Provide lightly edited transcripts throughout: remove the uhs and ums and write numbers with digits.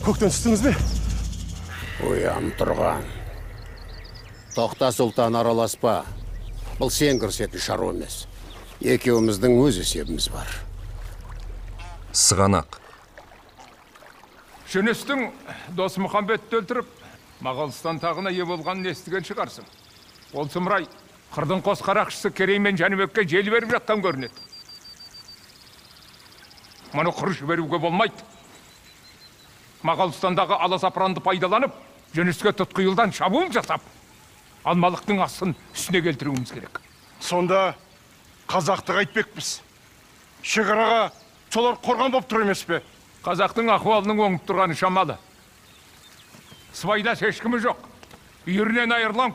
көктен түстіңіз бе? Оям тұрған. Тоқта сұлтан араласпа. Бұл сен кірісетін шаруа емес. Екеуміздің өз есебіміз бар. Сығанақ. Жүністің досы Мұхамбетті өлтіріп, Моғолстан тағына ие болғанын естіген шығарсың. Ол сұмырай, қырдың қос қарақшысы Керей мен Жәнібекке жел беріп жатқан көрінеді. Мұны құр жіберуге болмайды. Моғолстандағы аласапыранды пайдаланып, Жүніске тұтқиылдан шабуыл жасап, алмалықтың астын үстіне келтіруіміз керек. Сонда қазақты қайтпекпіз. Шекараға солар қорған боп тұр емес пе? Қазақтың ахуалының оңып тұрғаны шамалы. Сыбайлас ешкімі жоқ. Үйірінен айырылған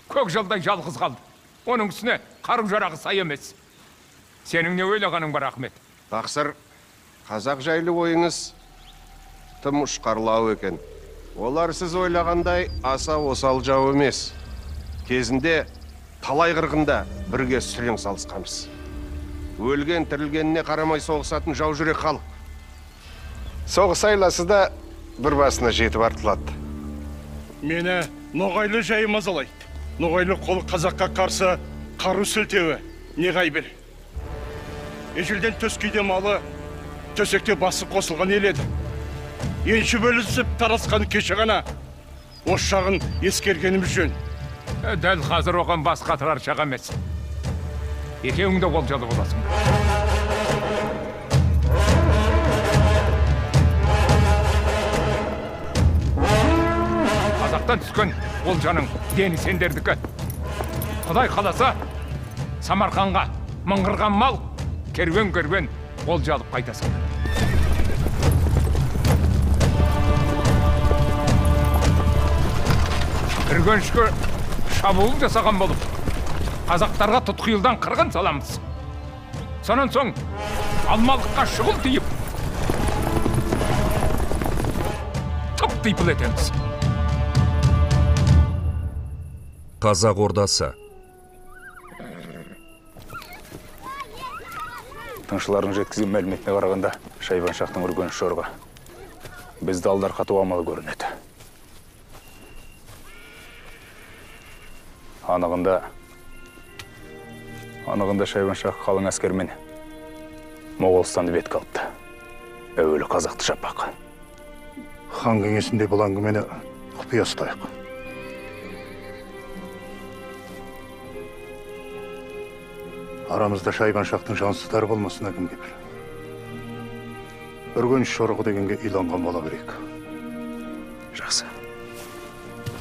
көк жылдай жалғыз қалды. Оның үстіне қару-жарағы сай емес. Сенің не ойлағаның бар, Ахмет? Тақсыр, қазақ жайлы ойыңыз тым ұшқарлау екен. Олар сіз ойлағандай аса осал жау емес. Кезінде талай қырғында бірге сүрең салысқанбыз. Өлген тірілгеніне қарамай соғысатын жау жүрек халық. Соғыс айласы да бір басына жетіп артылады. Мені ноғайлы жайы мазалайды. Ноғайлы қолы қазаққа қарсы қару сілтеуі не ғайбел. Ежелден төскейде малы, төсекте басы қосылған ел еді. Енші бөлісіп тарасқан кеше ғана осы жағын ескергеніміз жөн. Дәл қазір оған бас қатырар шақ емес. Екеуің де олжалы боласың. Қазақтан түскен олжаның дені сендердікі. Құдай қаласа, Самарқанға мыңғырған мал керуен-керуен олжалып қайтасың. Үргенішке шабуыл жасаған болып, қазақтарға тұтқиылдан қырғын саламыз. Сонан соң алмалыққа шұғыл тиіп, тұп-типыл етеміз. Қазақ ордасы. Тыңшылардың жеткізген мәліметіне қарағанда, Шайбан-Шахтың Үргеніш жорға бізді алдар қату амалы көрінеді. Анығында Шайбан-Шах қалың әскермен Моғолстанды бетке алыпты. Әуелі қазақты шаппақ. Хан кеңесінде бұл әңгімені құпия ұстайық. Арамызда Шайбан-Шахтың жансыздары болмасына кімге біл. Үргеніш жорығы дегенге иланған бола берейік. Жақсы.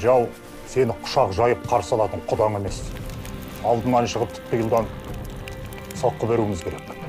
Жау сені құшақ жайып қарсы алатын құдаң емес. Алдынан шығып тұтқиылдан соққы беруіміз керек.